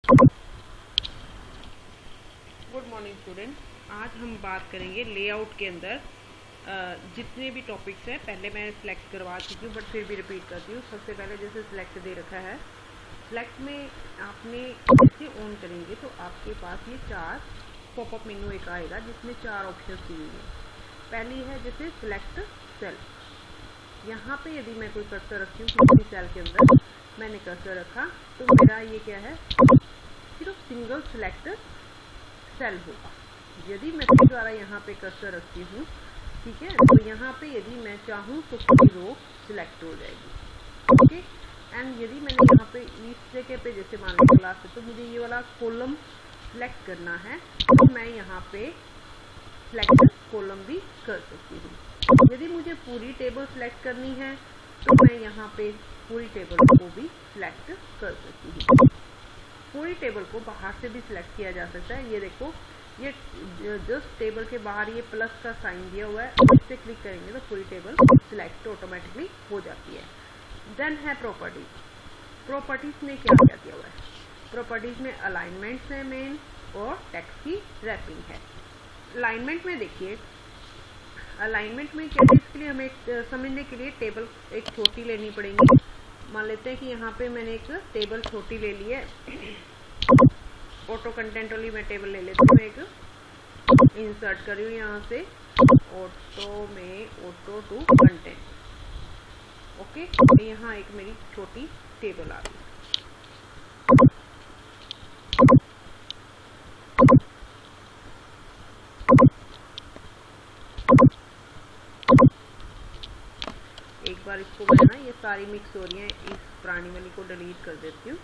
Good morning student. आज हम बात करेंगे लेआउट के अंदर जितने भी टॉपिक्स हैं। पहले मैं सिलेक्ट करवा चुकी हूँ बट फिर भी रिपीट करती हूँ। सबसे पहले जैसे सिलेक्ट दे रखा है, सिलेक्ट में आपने जैसे ऑन करेंगे तो आपके पास ये 4 पॉपअप मेनू एक आएगा जिसमें 4 ऑप्शन दिए हैं। पहली है जैसे सिलेक्ट सेल। यहाँ पे यदि मैं कोई कर्सर रखती हूँ किसी सेल के अंदर, मैंने कर्सर रखा तो मेरा ये क्या है, सिर्फ सिंगल सिलेक्ट सेल होगा। यदि मैं द्वारा यहाँ पे कर्सर रखती हूँ, ठीक है, तो यहाँ पे यदि मैं चाहूँ तो पूरी रो सिलेक्ट हो जाएगी। ओके, एंड यदि मैंने यहाँ पे इस जगह पे जैसे मान लो क्लास है तो मुझे ये वाला कॉलम सिलेक्ट करना है तो मैं यहाँ पे सिलेक्ट कॉलम भी कर सकती हूँ। यदि मुझे पूरी टेबल सिलेक्ट करनी है तो मैं यहाँ पे पूरी टेबल को भी सिलेक्ट कर सकती हूँ। पूरी टेबल को बाहर से भी सिलेक्ट किया जा सकता है। ये देखो, ये जस्ट टेबल के बाहर ये प्लस का साइन दिया हुआ है, इससे क्लिक करेंगे तो पूरी टेबल सिलेक्ट ऑटोमेटिकली हो जाती है। देन है प्रॉपर्टीज। प्रॉपर्टीज में क्या क्या दिया हुआ है? प्रॉपर्टीज में अलाइनमेंट्स है मेन, और टेक्स्ट की रैपिंग है। अलाइनमेंट में देखिए, अलाइनमेंट में क्या है, इसके लिए हमें समझने के लिए टेबल एक छोटी लेनी पड़ेगी। मान लेते हैं कि यहाँ पे मैंने एक टेबल छोटी ले ली है, ऑटो कंटेंट वाली मैं टेबल ले लेती हूँ। एक इंसर्ट कर रही हूँ यहाँ से ऑटो में ऑटो टू कंटेंट। ओके, यहाँ एक मेरी छोटी टेबल आ गई। एक बार इसको मैं ना, ये सारी मिक्स हो रही है, इस पुरानी वाली को डिलीट कर देती हूँ।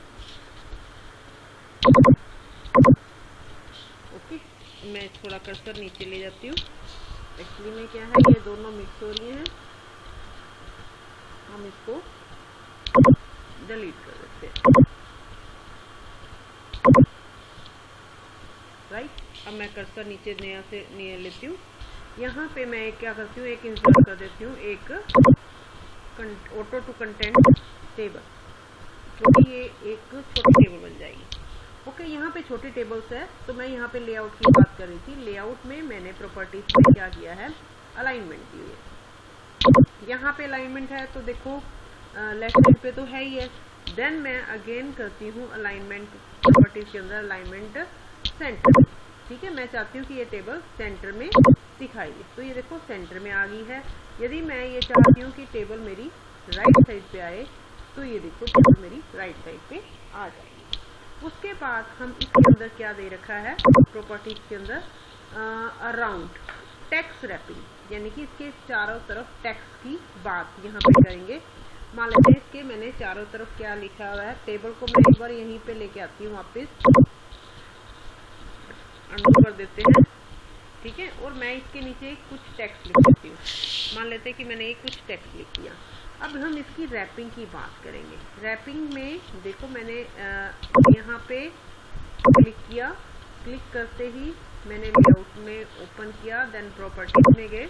ओके, मैं थोड़ा कर्सर नीचे ले जाती हूँ। एक्चुअली में क्या है, ये दोनों मिक्स हो रही हैं, हम इसको डिलीट कर देते हैं। राइट, अब मैं कर्सर नीचे नया से नया लेती हूँ। यहाँ पे मैं क्या करती हूँ, एक इंसर्ट कर देती हूँ, एक ऑटो टू कंटेंट टेबल, तो ये एक छोटी टेबल बन जाएगी। ओके, यहाँ पे छोटी टेबल्स है तो मैं यहाँ पे लेआउट की बात कर रही थी। लेआउट में मैंने प्रॉपर्टीज में क्या किया है, अलाइनमेंट दी है। यहाँ पे अलाइनमेंट है तो देखो लेफ्ट साइड पे तो है ही है। देन मैं अगेन करती हूँ अलाइनमेंट प्रॉपर्टीज के अंदर अलाइनमेंट सेंटर। ठीक है, मैं चाहती हूँ कि ये टेबल सेंटर में दिखाई दे, तो ये देखो सेंटर में आ गई है। यदि मैं ये चाहती हूँ कि टेबल मेरी राइट साइड पे आए तो ये देखो टेबल मेरी राइट साइड पे आ जाएगी। उसके बाद हम इसके अंदर क्या दे रखा है, प्रॉपर्टीज के अंदर अराउंड टेक्स्ट रैपिंग, यानी कि इसके चारों तरफ टेक्स्ट की बात यहाँ पे करेंगे। मान लेते हैं इसके मैंने चारों तरफ क्या लिखा हुआ है, टेबल को मैं एक बार यहीं पे लेके आती हूँ वापस, अंडू कर देते हैं। ठीक है, और मैं इसके नीचे कुछ टेक्स्ट लिख देती हूँ। मान लेते हैं कि मैंने एक कुछ टेक्स्ट लिख दिया। अब हम इसकी रैपिंग की बात करेंगे। रैपिंग में देखो मैंने यहाँ पे क्लिक किया, क्लिक करते ही मैंने लेआउट में ओपन किया, देन प्रॉपर्टीज में गए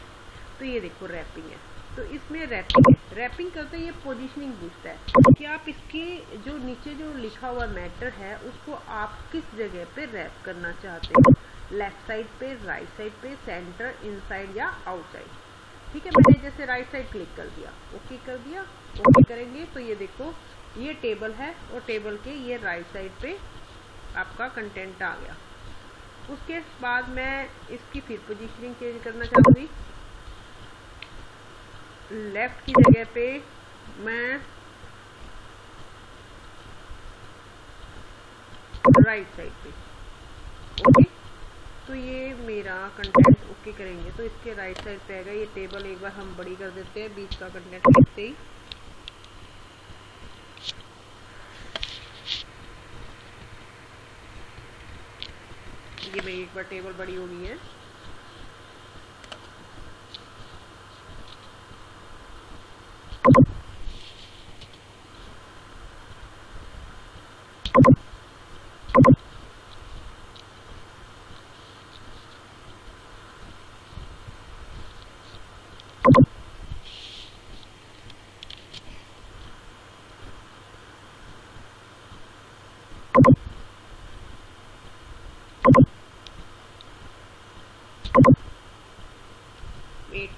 तो ये देखो रैपिंग है। तो इसमें रैपिंग है, रैपिंग करते ये पोजीशनिंग पूछता है कि आप इसके जो नीचे जो लिखा हुआ मैटर है उसको आप किस जगह पे रैप करना चाहते हो, लेफ्ट साइड पे, राइट साइड पे, सेंटर, इनसाइड या आउटसाइड। ठीक है, मैंने जैसे राइट साइड क्लिक कर दिया, ओके कर दिया। ओके करेंगे तो ये देखो ये टेबल है और टेबल के ये राइट साइड पे आपका कंटेंट आ गया। उसके बाद मैं इसकी फिर पोजीशनिंग चेंज करना चाहूँगी। लेफ्ट की जगह पे मैं राइट साइड पे, ओके, तो ये मेरा कंटेंट ओके करेंगे तो इसके राइट साइड पे आएगा। ये टेबल एक बार हम बड़ी कर देते हैं, बीच का कंटेंट लिखते ही। ये मेरी एक बार टेबल बड़ी हो गई है।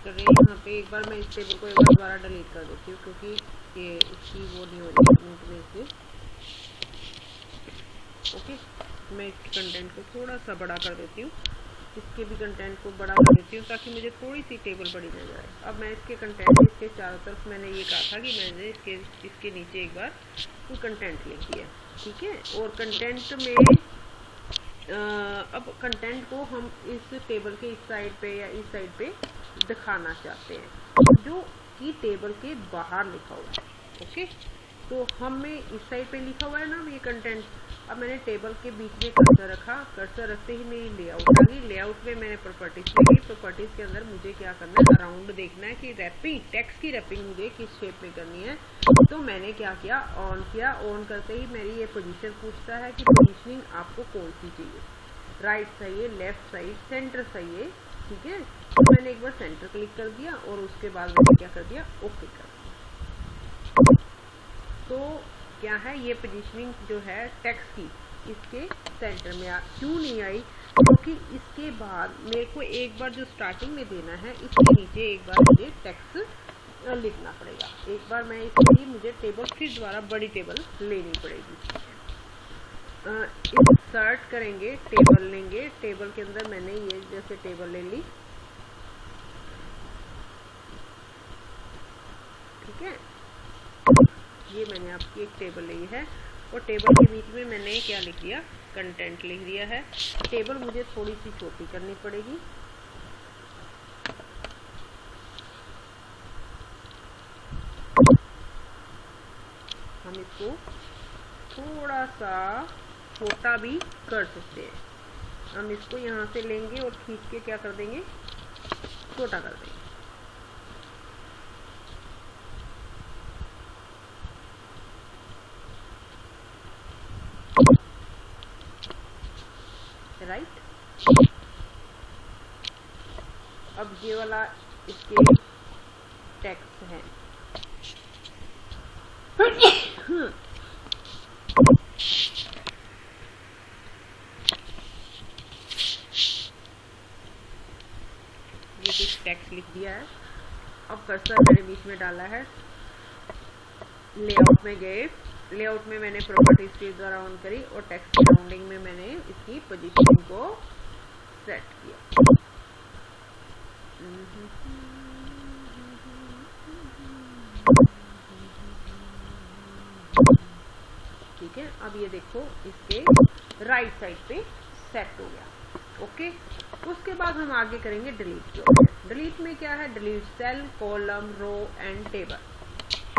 कर रही हूँ। यहाँ पे एक बार मैं इस टेबल को एक बार दोबारा डिलीट कर देती हूँ क्योंकि ये इसकी वो नहीं हो रही है इसलिए। ओके, मैं इसके कंटेंट को थोड़ा सा बड़ा कर देती हूँ, इसके भी कंटेंट को बड़ा कर देती हूँ ताकि मुझे थोड़ी सी टेबल बड़ी नजर आए। अब मैं इसके कंटेंट इसके चारों तरफ मैंने ये कहा था कि मैंने इसके नीचे एक बार कोई कंटेंट लिख दिया, ठीक है। और कंटेंट में अब कंटेंट को हम इस टेबल के इस साइड पे या इस साइड पे दिखाना चाहते हैं जो कि टेबल के बाहर लिखा हुआ है। ओके, तो हमें इस साइड पे लिखा हुआ है ना ये कंटेंट। अब मैंने टेबल के बीच में कर्सर रखा, कर्सर रखते ही मेरी लेआउट आ गई। लेआउट में मैंने प्रॉपर्टीज ली, प्रॉपर्टीज के अंदर मुझे क्या करना है, अराउंड देखना है कि रैपिंग टेक्स्ट की रैपिंग मुझे किस शेप में करनी है। तो मैंने क्या किया, ऑन किया। ऑन करते ही मेरी ये पोजीशन पूछता है कि पोजीशनिंग आपको कौन सी चाहिए, राइट चाहिए, लेफ्ट साइड, सेंटर चाहिए, ठीक है। तो मैंने एक बार सेंटर क्लिक कर दिया और उसके बाद मैंने क्या कर दिया, ओके कर दिया। तो क्या है, ये पोजीशनिंग जो है टेक्स्ट की इसके सेंटर में क्यों नहीं आई, क्योंकि इसके बाद मेरे को एक बार जो स्टार्टिंग में देना है इसके नीचे एक बार मुझे टेक्स्ट लिखना पड़ेगा। एक बार मैं इसके लिए मुझे टेबल फिर दोबारा बड़ी टेबल लेनी पड़ेगी। इंसर्ट करेंगे, टेबल लेंगे, टेबल के अंदर मैंने ये जैसे टेबल ले ली, ठीक है। ये मैंने आपकी एक टेबल ली है और टेबल के बीच में मैंने क्या लिख दिया, कंटेंट लिख दिया है। टेबल मुझे थोड़ी सी छोटी करनी पड़ेगी, हम इसको थोड़ा सा छोटा भी कर सकते हैं। हम इसको यहाँ से लेंगे और खींच के क्या कर देंगे, छोटा कर देंगे। राइट, अब ये वाला इसके टेक्स्ट है। ये कुछ टेक्स्ट लिख दिया है। अब कर्सर मैंने बीच में डाला है, लेआउट में गए, लेआउट में मैंने प्रॉपर्टीज के द्वारा ऑन करी और टेक्स्ट सराउंडिंग में मैंने इसकी पोजीशनिंग को सेट किया। ठीक है, अब ये देखो इसके राइट साइड पे सेट हो गया। ओके, उसके बाद हम आगे करेंगे डिलीट के ऑप्शन। डिलीट में क्या है, delete cell, column, row and table.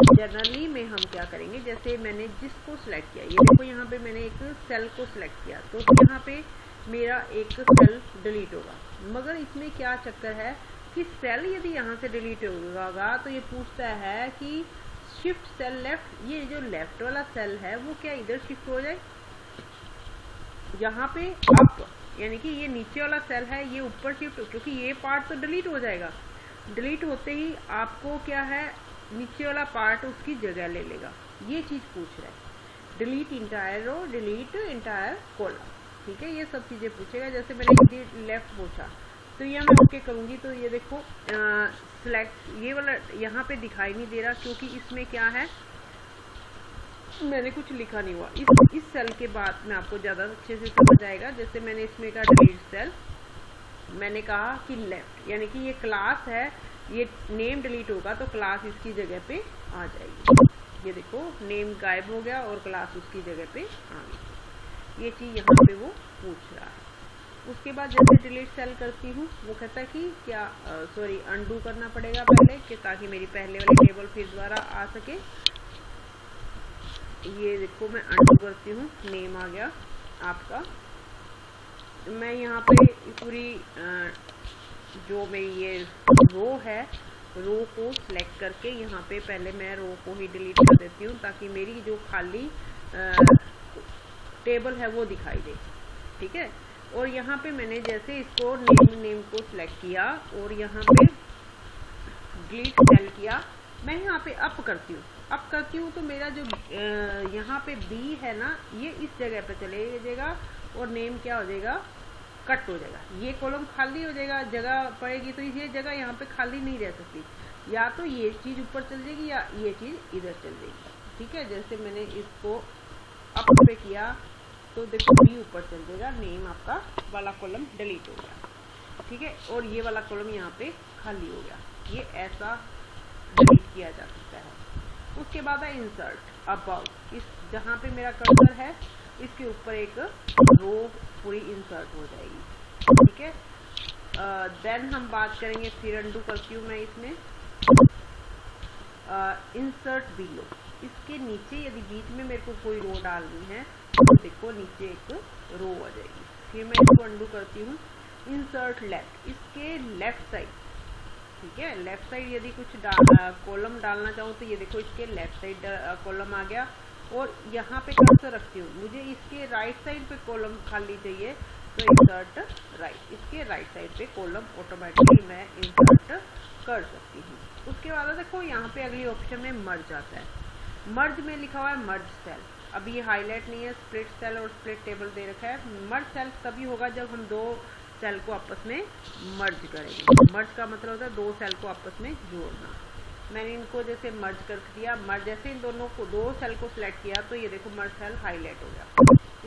Generally में हम क्या करेंगे, जैसे मैंने जिसको सिलेक्ट किया, ये देखो यहाँ पे मैंने एक सेल को सिलेक्ट किया तो यहाँ पे मेरा एक सेल डिलीट होगा। मगर इसमें क्या चक्कर है कि सेल यदि यहाँ से डिलीट होगा तो ये पूछता है कि शिफ्ट सेल लेफ्ट, ये जो लेफ्ट वाला सेल है वो क्या इधर शिफ्ट हो जाए, यहाँ पे अप, यानी कि ये नीचे वाला सेल है ये ऊपर शिफ्ट, क्योंकि ये पार्ट तो डिलीट हो जाएगा। डिलीट होते ही आपको क्या है, नीचे वाला पार्ट उसकी जगह ले लेगा। ये चीज पूछ रहा है, delete entire row, delete entire column, ठीक है। ये सब चीजें पूछेगा। जैसे मैंने लेफ्ट पूछा तो यहाँ मैं ओके करूंगी तो ये देखो सिलेक्ट, ये वाला यहाँ पे दिखाई नहीं दे रहा क्योंकि इसमें क्या है, मैंने कुछ लिखा नहीं हुआ। इस सेल के बाद में आपको ज्यादा अच्छे से समझ आएगा। जैसे मैंने इसमें कहा डिलीट सेल, मैंने कहा कि लेफ्ट, यानी कि ये क्लास है, ये नेम डिलीट होगा तो क्लास इसकी जगह पे आ जाएगी। ये देखो नेम गायब हो गया और क्लास उसकी जगह पे आ गई। ये चीज यहाँ पे वो पूछ रहा है। उसके बाद जैसे डिलीट सेल करती हूँ वो कहता है कि क्या सॉरी अनडू करना पड़ेगा पहले कि ताकि मेरी पहले वाली टेबल फिर दोबारा आ सके। ये देखो मैं अनडू करती हूँ, नेम आ गया आपका। मैं यहाँ पे पूरी जो मेरी ये रो है, रो को सिलेक्ट करके यहाँ पे पहले मैं रो को ही डिलीट कर देती हूँ ताकि मेरी जो खाली टेबल है वो दिखाई दे, ठीक है। और यहाँ पे मैंने जैसे इसको नेम को सिलेक्ट किया और यहाँ पे डिलीट सेल किया, मैं यहाँ पे अप करती हूँ तो मेरा जो यहाँ पे बी है ना ये इस जगह पे चले जाएगा और नेम क्या हो जाएगा, कट हो जाएगा, ये कॉलम खाली हो जाएगा, जगह पड़ेगी तो ये जगह यहाँ पे खाली नहीं रह सकती, या तो ये चीज़ ऊपर चल जाएगी या ये चीज़ इधर चल जाएगी। ठीक है, जैसे मैंने इसको अप पे किया तो देखो बी ऊपर चल जाएगा, नेम आपका वाला कॉलम डिलीट हो गया। ठीक है, और ये वाला कॉलम यहाँ पे खाली हो गया, ये ऐसा डिलीट किया जा सकता है। उसके बाद है इंसर्ट अबाउट, इस जहाँ पे मेरा कर्सर है इसके ऊपर एक रो पूरी इंसर्ट हो जाएगी। ठीक है, देन हम बात करेंगे, फिर अंडू करती हूँ मैं इसमें, इंसर्ट बिलो, इसके नीचे यदि बीच में मेरे को कोई रो डालनी है तो देखो नीचे एक रो आ जाएगी। फिर मैं इसको अंडू करती हूँ, इंसर्ट लेफ्ट, इसके लेफ्ट साइड। ठीक है, लेफ्ट साइड यदि कुछ कॉलम डालना चाहूँ तो ये देखो इसके लेफ्ट साइड कॉलम आ गया, और यहाँ पे कर्सर रखती हूँ, मुझे इसके राइट साइड पे कॉलम खाली चाहिए तो इंसर्ट राइट, इसके राइट साइड पे कॉलम ऑटोमेटिकली मैं इंसर्ट कर सकती हूँ। उसके बाद देखो यहाँ पे अगली ऑप्शन में मर्ज आता है, मर्ज में लिखा हुआ है मर्ज सेल, अभी ये हाईलाइट नहीं है, स्प्लिट सेल और स्प्लिट टेबल दे रखा है। मर्ज सेल तभी होगा जब हम दो सेल को आपस में मर्ज करेंगे, मर्ज का मतलब होता है दो सेल को आपस में जोड़ना। मैंने इनको जैसे मर्ज कर दिया, मर्ज जैसे इन दोनों को दो सेल को सिलेक्ट किया तो ये देखो मर्ज सेल हाईलाइट हो गया।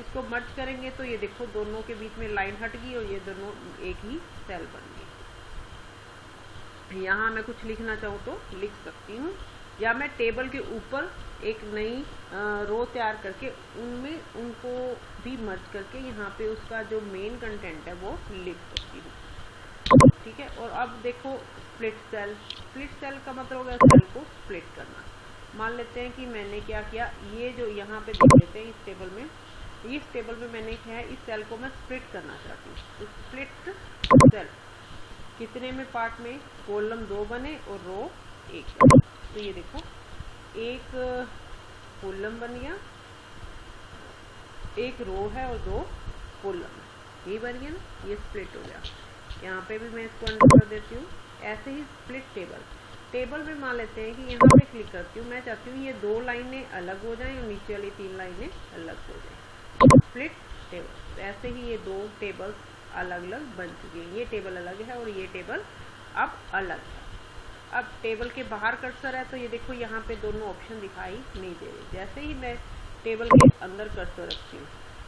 इसको मर्ज करेंगे तो ये देखो दोनों के बीच में लाइन हट गई और ये दोनों एक ही सेल बन गई। यहाँ मैं कुछ लिखना चाहूँ तो लिख सकती हूँ, या मैं टेबल के ऊपर एक नई रो तैयार करके उनमें उनको भी मर्ज करके यहाँ पे उसका जो मेन कंटेंट है वो लिख सकती हूँ। ठीक है, और अब देखो स्प्लिट सेल, स्प्लिट सेल का मतलब होगा सेल को स्प्लिट करना। मान लेते हैं कि मैंने क्या किया, ये जो यहाँ पे देख लेते हैं इस टेबल में मैंने क्या है, इस सेल को मैं स्प्लिट करना चाहती हूँ। तो स्प्लिट सेल कितने में पार्ट में, कॉलम 2 बने और रो 1 बने। तो ये देखो एक कॉलम बन गया, एक रो है और 2 कॉलम, ये बन गया ना, ये स्प्लिट हो गया। यहाँ पे भी मैं इसको अंडू कर देती हूँ। ऐसे ही स्प्लिट टेबल में मान लेते हैं कि यहाँ पे क्लिक करती हूँ, मैं चाहती हूँ ये 2 लाइनें अलग हो जाएं और नीचे वाली 3 लाइनें अलग हो जाएं, स्प्लिट टेबल। तो ऐसे ही ये 2 टेबल्स अलग अलग बन चुकी हैं, ये टेबल अलग है और ये टेबल अब अलग है। अब टेबल के बाहर कर्सर है तो ये देखो यहाँ पे दोनों ऑप्शन दिखाई नहीं दे रहे। जैसे ही मैं टेबल के अंदर कर्सर रखती हूँ,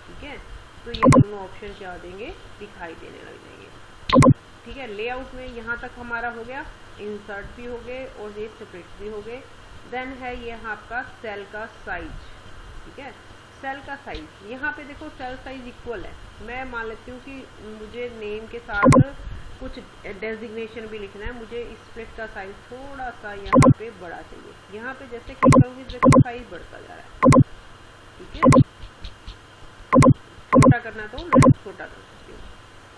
ठीक है, तो ये दोनों ऑप्शन क्या हो देंगे, दिखाई देने लग जाएंगे। ठीक है, लेआउट में यहाँ तक हमारा हो गया, इंसर्ट भी हो गए और ये स्प्लिट भी हो गए। देन है ये आपका सेल का साइज। ठीक है, सेल का साइज, यहाँ पे देखो सेल साइज इक्वल है। मैं मान लेती हूँ कि मुझे नेम के साथ कुछ डेजिग्नेशन भी लिखना है, मुझे इस स्प्लिट का साइज थोड़ा सा यहाँ पे बड़ा चाहिए। यहाँ पे जैसे क्लिक करूँगी देखो साइज बढ़ता जा रहा है। ठीक है, छोटा करना तो मैं छोटा कर सकती हूँ।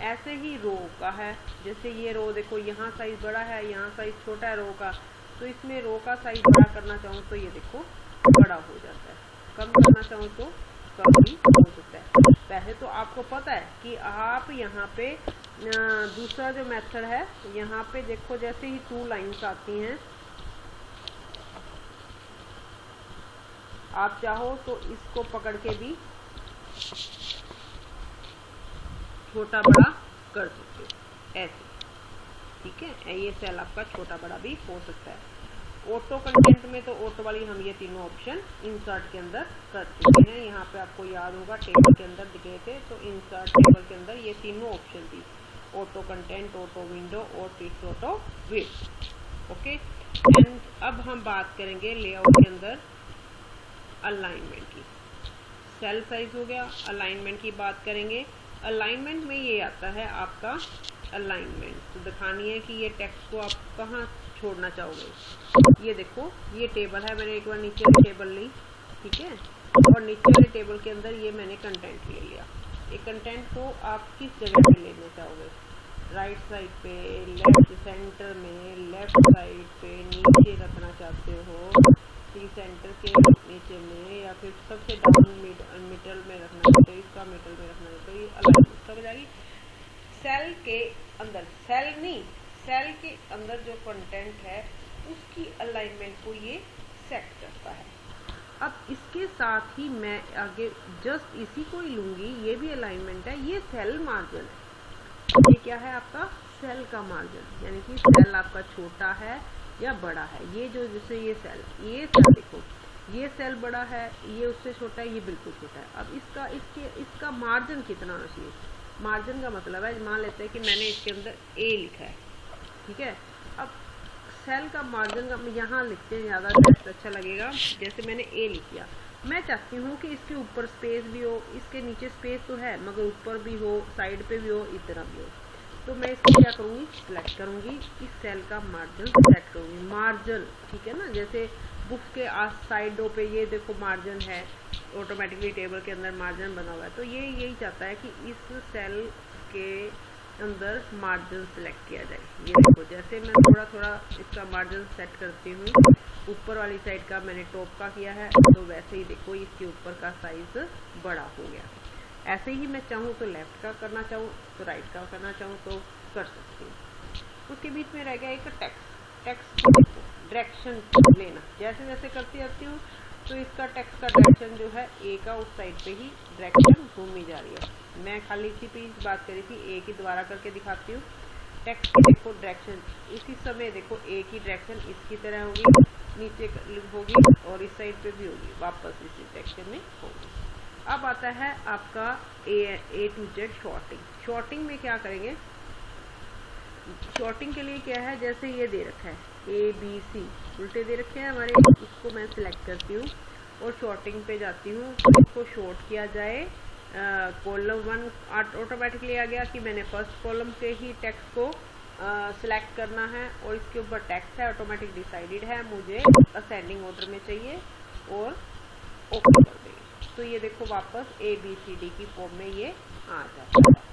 ऐसे ही रो का है, जैसे ये रो देखो यहाँ साइज बड़ा है, यहाँ साइज छोटा है रो का, तो इसमें रो का साइज बड़ा करना चाहूँ तो ये देखो बड़ा हो जाता है, कम करना चाहूँ तो कम भी हो सकता है। पहले तो आपको पता है कि आप यहाँ पे दूसरा जो मेथड है, यहाँ पे देखो जैसे ही 2 लाइन्स आती हैं, आप चाहो तो इसको पकड़ के भी छोटा बड़ा कर सकते हो ऐसे। ठीक है, ये सेल आपका छोटा बड़ा भी हो सकता है। ऑटो कंटेंट में तो ऑटो वाली हम ये तीनों ऑप्शन इंसर्ट के अंदर कर चुके हैं। यहाँ पे आपको याद होगा टेबल के अंदर दिखे थे, तो इंसर्ट टेबल के अंदर ये तीनों ऑप्शन थी, ऑटो कंटेंट, ऑटो विंडो और text auto width. Okay, and अब हम बात करेंगे लेआउट के अंदर अलाइनमेंट की। सेल साइज हो गया, अलाइनमेंट की बात करेंगे। अलाइनमेंट में ये आता है आपका अलाइनमेंट, तो दिखानी है कि ये टेक्स्ट को आप कहाँ छोड़ना चाहोगे। ये देखो ये टेबल है, मैंने एक बार नीचे वाली टेबल ली, ठीक है, और नीचे वाले टेबल के अंदर ये मैंने कंटेंट ले लिया। ये कंटेंट को आप किस जगह पे लेना चाहोगे, राइट साइड पे, लेफ्ट सेंटर में, लेफ्ट साइड पे, नीचे रखना चाहते हो, सेंटर के नीचे में, या फिर सबसे डाउन मिडल में रखना चाहते हो, इसका मिडल में रखना चाहते हो, ये अलाइनमेंट समझ आ गई। सेल के अंदर, सेल नहीं, सेल के अंदर जो कंटेंट है उसकी अलाइनमेंट को ये सेट करता है। अब इसके साथ ही मैं आगे जस्ट इसी को ही लूंगी, ये भी अलाइनमेंट है, ये सेल मार्जिन है। ये क्या है आपका सेल का मार्जिन, यानी कि सेल आपका छोटा है या बड़ा है। ये जो जैसे ये सेल देखो, ये सेल बड़ा है, ये उससे छोटा है, ये बिल्कुल छोटा है। अब इसका मार्जिन कितना होना चाहिए। मार्जिन का मतलब है, मान लेते हैं कि मैंने इसके अंदर ए लिखा है, ठीक है। अब सेल का मार्जिन का यहाँ लिखते हैं, ज़्यादा बेस्ट अच्छा लगेगा। जैसे मैंने ए लिख दिया, मैं चाहती हूँ कि इसके ऊपर स्पेस भी हो, इसके नीचे स्पेस तो है मगर ऊपर भी हो, साइड पे भी हो, इतना भी हो। तो मैं इसको क्या करूँगी, सिलेक्ट करूँगी, इस सेल का मार्जिन सेट करूँगी। मार्जिन, ठीक है ना, जैसे बुक के साइडों पे ये देखो मार्जिन है, ऑटोमेटिकली टेबल के अंदर मार्जिन बना हुआ है। तो ये यही चाहता है कि इस सेल के अंदर मार्जिन सेलेक्ट किया जाए। ये देखो, जैसे मैं थोड़ा थोड़ा इसका मार्जिन सेट करती हूँ, ऊपर वाली साइड का मैंने टॉप का किया है, तो वैसे ही देखो इसके ऊपर का साइज बड़ा हो गया। ऐसे ही मैं चाहूँ तो लेफ्ट का करना, चाहूँ तो राइट का करना, चाहूँ तो कर सकती हूँ। उसके बीच में रह गया एक टेक्स्ट डायरेक्शन लेना। जैसे जैसे करती जाती हूँ तो इसका टेक्स्ट का डायरेक्शन जो है ए का उस साइड पे ही डायरेक्शन घूमी जा रही है। मैं खाली इसी पे बात करी थी, ए की दोबारा करके दिखाती हूँ। टेक्स्ट की देखो डायरेक्शन, इसी समय देखो ए की डायरेक्शन इसकी तरह होगी, नीचे होगी और इस साइड पे भी होगी, वापस इसी डायरेक्शन में होगी। अब आता है आपका ए टू जेड शॉर्टिंग। शॉर्टिंग में क्या करेंगे, शॉर्टिंग के लिए क्या है, जैसे ये दे रखा है ए बी सी उल्टे दे रखे हैं हमारे, इसको मैं सिलेक्ट करती हूँ और शॉर्टिंग पे जाती हूँ। तो इसको शॉर्ट किया जाए, कॉलम 1 ऑटोमेटिकली आ गया कि मैंने फर्स्ट कॉलम से ही टेक्स्ट को सिलेक्ट करना है, और इसके ऊपर टेक्स्ट है ऑटोमेटिक डिसाइडेड है, मुझे असेंडिंग ऑर्डर में चाहिए और ओके कर देंगे। तो ये देखो वापस ए बी सी डी की फॉर्म में ये आ जाता है।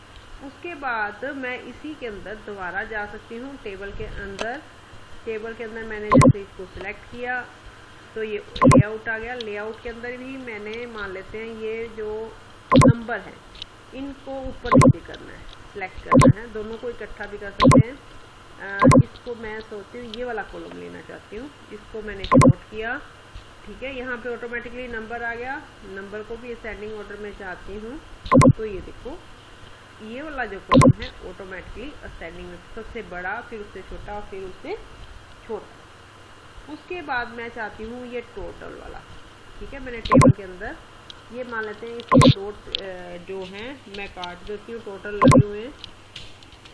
उसके बाद मैं इसी के अंदर दोबारा जा सकती हूँ टेबल के अंदर। टेबल के अंदर मैंने जैसे इसको सिलेक्ट किया तो ये लेआउट आ गया। लेआउट के अंदर भी मैंने मान लेते हैं ये जो नंबर है इनको ऊपर नीचे करना है, सिलेक्ट करना है, दोनों को इकट्ठा भी कर सकते हैं। इसको मैं सोचती हूँ ये वाला कॉलम लेना चाहती हूँ, इसको मैंने शॉर्ट किया, ठीक है। यहाँ पे ऑटोमेटिकली नंबर आ गया, नंबर को भी असेंडिंग ऑर्डर में चाहती हूँ, तो ये देखो ये वाला जो कॉलम है ऑटोमेटिकली असेंडिंग में, सबसे बड़ा फिर उससे छोटा फिर उससे छोटा। उसके बाद मैं चाहती हूँ ये टोटल वाला, ठीक है। मैंने टेबल के अंदर ये मान लेते हैं इसके डॉट जो हैं मैं काट देती हूँ, टोटल लगे हुए हैं,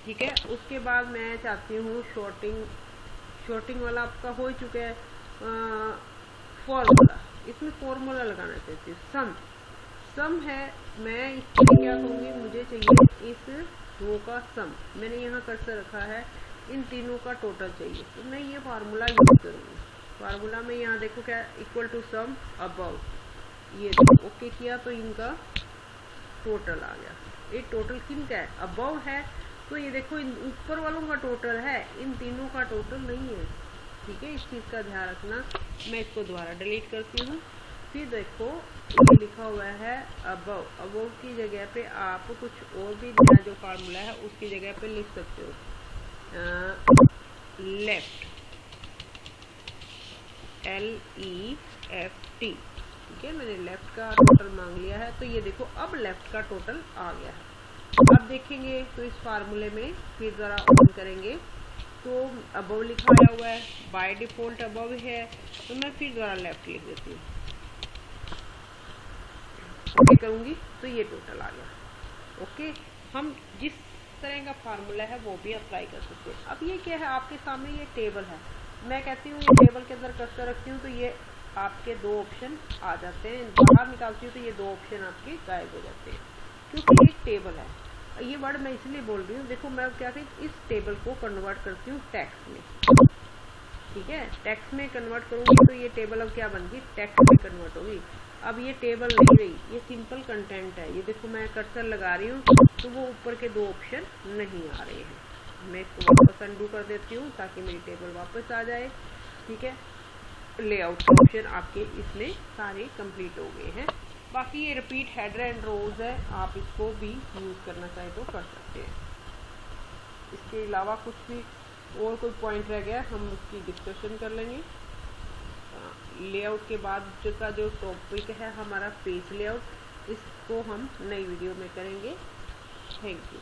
ठीक है। उसके बाद मैं चाहती हूँ शॉर्टिंग वाला आपका हो चुका है। फॉर्मूला, इसमें फॉर्मूला लगाना चाहती हूँ, सम है। मैं इसके लिए क्या करूँगी, मुझे चाहिए इस रो का सम, मैंने यहाँ कर्सर रखा है, इन तीनों का टोटल चाहिए, तो मैं ये फार्मूला यूज करूँगी। फार्मूला में यहाँ देखो क्या, इक्वल टू सम अबव, ये ओके किया तो इनका टोटल आ गया। ये टोटल किनका है, अबव है, तो ये देखो इन ऊपर वालों का टोटल है, इन तीनों का टोटल नहीं है, ठीक है। इस चीज़ का ध्यान रखना। मैं इसको दोबारा डिलीट करती हूँ। फिर देखो ये लिखा हुआ है अबव की जगह पे आप कुछ और भी नया जो फार्मूला है उसकी जगह पे लिख सकते हो, लेफ्ट, LEFT, ठीक है। मैंने लेफ्ट का टोटल मांग लिया है, तो ये देखो अब लेफ्ट का टोटल आ गया है। अब देखेंगे तो इस फार्मूले में फिर ज़रा ऑन करेंगे तो अबव लिखा हुआ है, बाय डिफॉल्ट अबव है, तो मैं फिर दोबारा लेफ्ट लिख देती हूँ, ओके करूँगी तो ये टोटल आ गया। ओके, हम जिस तरह का फार्मूला है वो भी अप्लाई कर सकते हैं। अब ये क्या है, आपके सामने ये टेबल है, मैं कहती हूँ ये टेबल के अंदर कर्सर रखती हूँ तो ये आपके दो ऑप्शन आ जाते हैं, बाहर निकालती हूँ तो ये दो ऑप्शन आपके गायब हो जाते हैं, क्योंकि एक टेबल है। ये वर्ड मैं इसलिए बोल रही हूँ, देखो मैं क्या कहती इस टेबल को कन्वर्ट करती हूँ टेक्स्ट में, ठीक है। टेक्स्ट में कन्वर्ट करूँगी तो ये टेबल अब क्या बन गई, टेक्स्ट में कन्वर्ट होगी। अब ये टेबल नहीं रही, ये सिंपल कंटेंट है। ये देखो मैं कर्सर लगा रही हूँ तो वो ऊपर के दो ऑप्शन नहीं आ रहे हैं। मैं इसको वापस अनडू कर देती हूँ ताकि मेरी टेबल वापस आ जाए, ठीक है। लेआउट के ऑप्शन आपके इसमें सारे कंप्लीट हो गए हैं। बाकी ये रिपीट हेडर एंड रोज है, आप इसको भी यूज़ करना चाहे तो कर सकते हैं। इसके अलावा कुछ भी और कोई पॉइंट रह गया हम उसकी डिस्कशन कर लेंगे। लेआउट के बाद जो टॉपिक है हमारा पेज लेआउट, इसको हम नई वीडियो में करेंगे। Thank you.